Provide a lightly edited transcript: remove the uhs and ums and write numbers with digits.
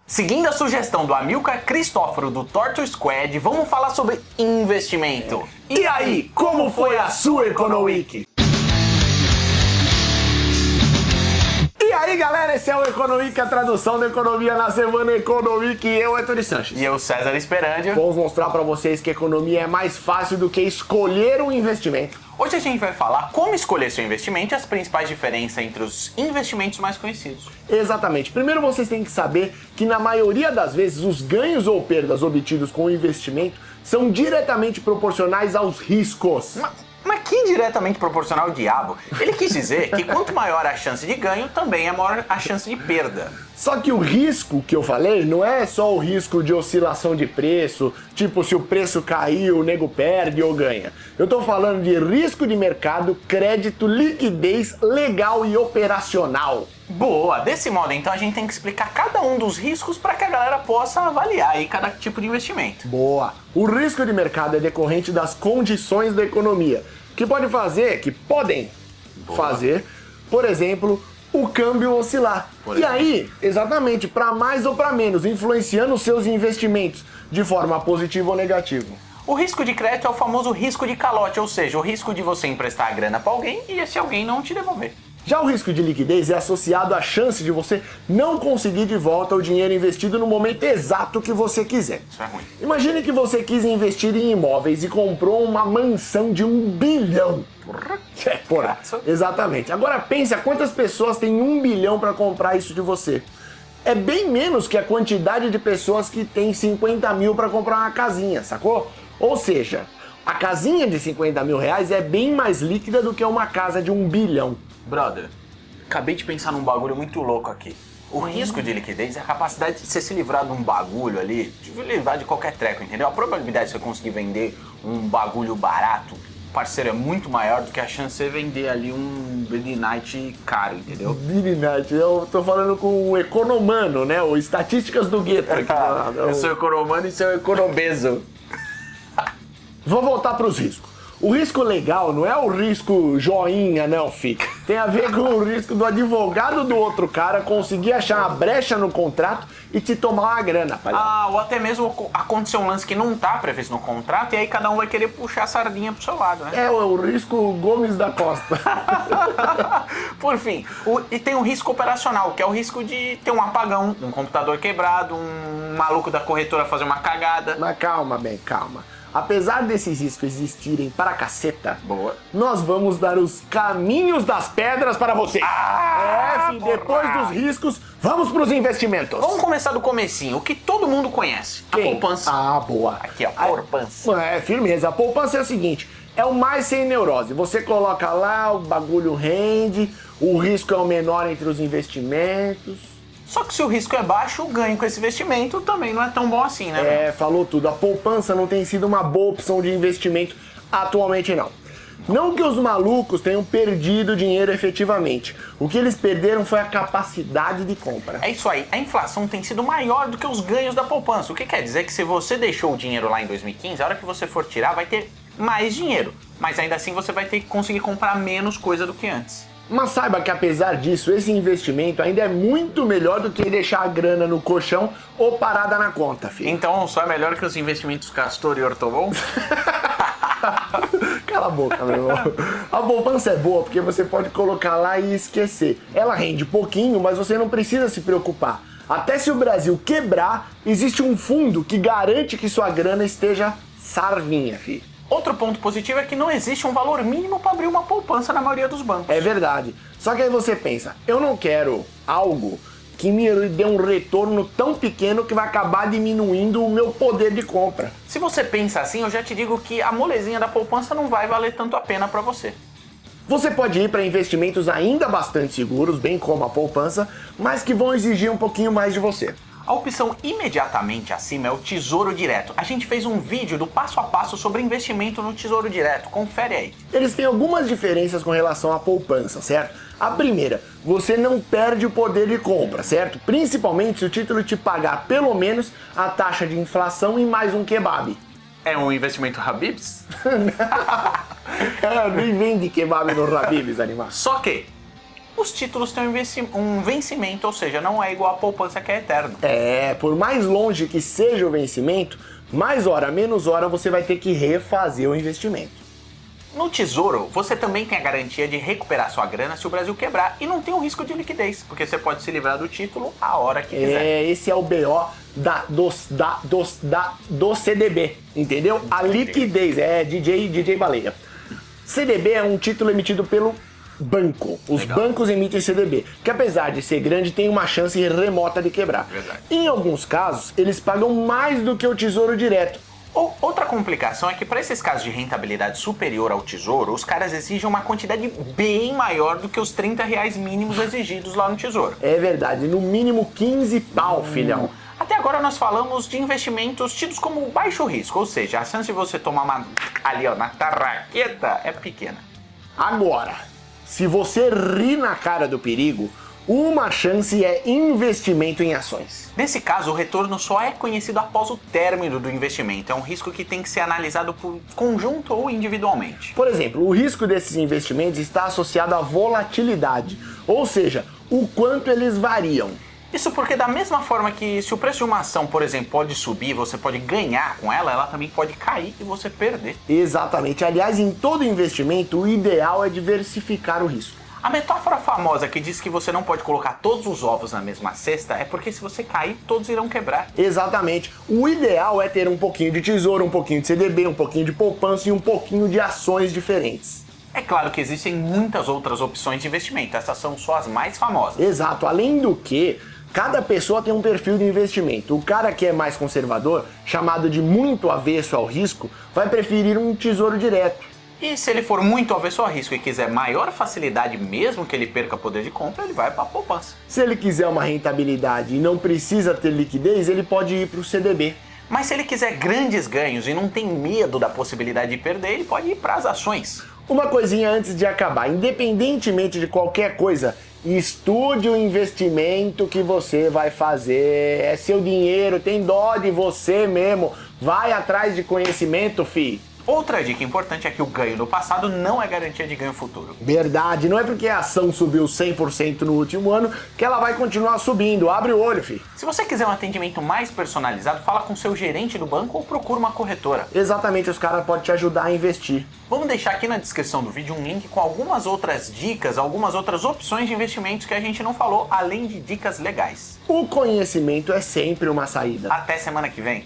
Seguindo a sugestão do Amilcar Cristóforo do Torto Squad, vamos falar sobre investimento. E aí, como foi a sua Econoweek? E aí galera, esse é o Econoweek, a tradução da economia na semana Econoweek, e eu, Antônio Sanches. E eu, César Esperandio. Vamos mostrar pra vocês que economia é mais fácil do que escolher um investimento. Hoje a gente vai falar como escolher seu investimento e as principais diferenças entre os investimentos mais conhecidos. Exatamente. Primeiro vocês têm que saber que na maioria das vezes os ganhos ou perdas obtidos com o investimento são diretamente proporcionais aos riscos. Mas que diretamente proporcional ao diabo? Ele quis dizer que quanto maior a chance de ganho, também é maior a chance de perda. Só que o risco que eu falei não é só o risco de oscilação de preço, tipo se o preço cair, o nego perde ou ganha. Eu tô falando de risco de mercado, crédito, liquidez, legal e operacional. Boa! Desse modo, então, a gente tem que explicar cada um dos riscos para que a galera possa avaliar aí cada tipo de investimento. Boa! O risco de mercado é decorrente das condições da economia, que podem fazer, por exemplo, o câmbio oscilar. E aí, exatamente, para mais ou para menos, influenciando os seus investimentos de forma positiva ou negativa. O risco de crédito é o famoso risco de calote, ou seja, o risco de você emprestar a grana para alguém e esse alguém não te devolver. Já o risco de liquidez é associado à chance de você não conseguir de volta o dinheiro investido no momento exato que você quiser. Isso é ruim. Imagine que você quis investir em imóveis e comprou uma mansão de 1 bilhão. Porra. Exatamente. Agora pensa quantas pessoas têm 1 bilhão para comprar isso de você. É bem menos que a quantidade de pessoas que tem 50 mil para comprar uma casinha, sacou? Ou seja, a casinha de 50 mil reais é bem mais líquida do que uma casa de 1 bilhão. Brother, acabei de pensar num bagulho muito louco aqui. O risco de liquidez é a capacidade de você se livrar de um bagulho ali, de livrar de qualquer treco, entendeu? A probabilidade de você conseguir vender um bagulho barato, parceiro, é muito maior do que a chance de você vender ali um Billy Knight caro, entendeu? Billy Knight, eu tô falando com o economano, né? O Estatísticas do Gueto. Eu sou economano e você é o econobeso. Vou voltar pros riscos. O risco legal não é o risco joinha, não, fi. Tem a ver com o risco do advogado do outro cara conseguir achar uma brecha no contrato e te tomar uma grana, palhaço. Ah, ou até mesmo acontecer um lance que não tá previsto no contrato e aí cada um vai querer puxar a sardinha pro seu lado, né? É o risco Gomes da Costa. Por fim, e tem o risco operacional, que é o risco de ter um apagão, um computador quebrado, um maluco da corretora fazer uma cagada. Mas calma, bem, calma. Apesar desses riscos existirem para caceta, boa, nós vamos dar os caminhos das pedras para você. Depois dos riscos, vamos para os investimentos. Vamos começar do comecinho, o que todo mundo conhece. Quem? A poupança. Ah, boa. Aqui, ó, poupança. Firmeza. A poupança é o seguinte, é o mais sem neurose. Você coloca lá, o bagulho rende, o risco é o menor entre os investimentos. Só que se o risco é baixo, o ganho com esse investimento também não é tão bom assim, né? Falou tudo. A poupança não tem sido uma boa opção de investimento atualmente, não. Não que os malucos tenham perdido dinheiro efetivamente. O que eles perderam foi a capacidade de compra. É isso aí. A inflação tem sido maior do que os ganhos da poupança. O que quer dizer que se você deixou o dinheiro lá em 2015, a hora que você for tirar, vai ter mais dinheiro. Mas ainda assim você vai ter que conseguir comprar menos coisa do que antes. Mas saiba que apesar disso, esse investimento ainda é muito melhor do que deixar a grana no colchão ou parada na conta, filho. Então só é melhor que os investimentos Castor e Ortobon? Cala a boca, meu irmão. A poupança é boa porque você pode colocar lá e esquecer. Ela rende pouquinho, mas você não precisa se preocupar. Até se o Brasil quebrar, existe um fundo que garante que sua grana esteja sarvinha, filho. Outro ponto positivo é que não existe um valor mínimo para abrir uma poupança na maioria dos bancos. É verdade. Só que aí você pensa, eu não quero algo que me dê um retorno tão pequeno que vai acabar diminuindo o meu poder de compra. Se você pensa assim, eu já te digo que a molezinha da poupança não vai valer tanto a pena para você. Você pode ir para investimentos ainda bastante seguros, bem como a poupança, mas que vão exigir um pouquinho mais de você. A opção imediatamente acima é o Tesouro Direto. A gente fez um vídeo do passo a passo sobre investimento no Tesouro Direto, confere aí. Eles têm algumas diferenças com relação à poupança, certo? A primeira, você não perde o poder de compra, certo? Principalmente se o título te pagar pelo menos a taxa de inflação e mais um kebab. É um investimento Habib's? Nem vende kebab no Habib's, animal. Só que os títulos têm um vencimento, ou seja, não é igual a poupança que é eterno. Por mais longe que seja o vencimento, mais hora, menos hora você vai ter que refazer o investimento. No Tesouro, você também tem a garantia de recuperar sua grana se o Brasil quebrar e não tem o risco de liquidez, porque você pode se livrar do título a hora que quiser. Esse é o BO do CDB, entendeu? A liquidez, DJ Baleia. CDB é um título emitido pelo banco. Os bancos emitem CDB, que apesar de ser grande, tem uma chance remota de quebrar. Verdade. Em alguns casos, eles pagam mais do que o Tesouro Direto. Outra complicação é que para esses casos de rentabilidade superior ao Tesouro, os caras exigem uma quantidade bem maior do que os R$30 mínimos exigidos lá no Tesouro. É verdade, no mínimo 15 pau, filhão. Até agora nós falamos de investimentos tidos como baixo risco, ou seja, a chance de você tomar uma ali ó, na tarraqueta é pequena. Agora, se você ri na cara do perigo, uma chance é investimento em ações. Nesse caso, o retorno só é conhecido após o término do investimento. É um risco que tem que ser analisado por conjunto ou individualmente. Por exemplo, o risco desses investimentos está associado à volatilidade, ou seja, o quanto eles variam. Isso porque da mesma forma que se o preço de uma ação, por exemplo, pode subir, você pode ganhar com ela, ela também pode cair e você perder. Exatamente. Aliás, em todo investimento, o ideal é diversificar o risco. A metáfora famosa que diz que você não pode colocar todos os ovos na mesma cesta é porque se você cair, todos irão quebrar. Exatamente. O ideal é ter um pouquinho de tesouro, um pouquinho de CDB, um pouquinho de poupança e um pouquinho de ações diferentes. É claro que existem muitas outras opções de investimento, essas são só as mais famosas. Exato. Além do que, cada pessoa tem um perfil de investimento. O cara que é mais conservador, chamado de muito avesso ao risco, vai preferir um tesouro direto. E se ele for muito avesso ao risco e quiser maior facilidade, mesmo que ele perca poder de compra, ele vai para a poupança. Se ele quiser uma rentabilidade e não precisa ter liquidez, ele pode ir para o CDB. Mas se ele quiser grandes ganhos e não tem medo da possibilidade de perder, ele pode ir para as ações. Uma coisinha antes de acabar, independentemente de qualquer coisa, estude o investimento que você vai fazer. É seu dinheiro, tem dó de você mesmo. Vai atrás de conhecimento, fi. Outra dica importante é que o ganho do passado não é garantia de ganho futuro. Verdade, não é porque a ação subiu 100% no último ano que ela vai continuar subindo. Abre o olho, fi. Se você quiser um atendimento mais personalizado, fala com seu gerente do banco ou procura uma corretora. Exatamente, os caras podem te ajudar a investir. Vamos deixar aqui na descrição do vídeo um link com algumas outras dicas, algumas outras opções de investimentos que a gente não falou, além de dicas legais. O conhecimento é sempre uma saída. Até semana que vem.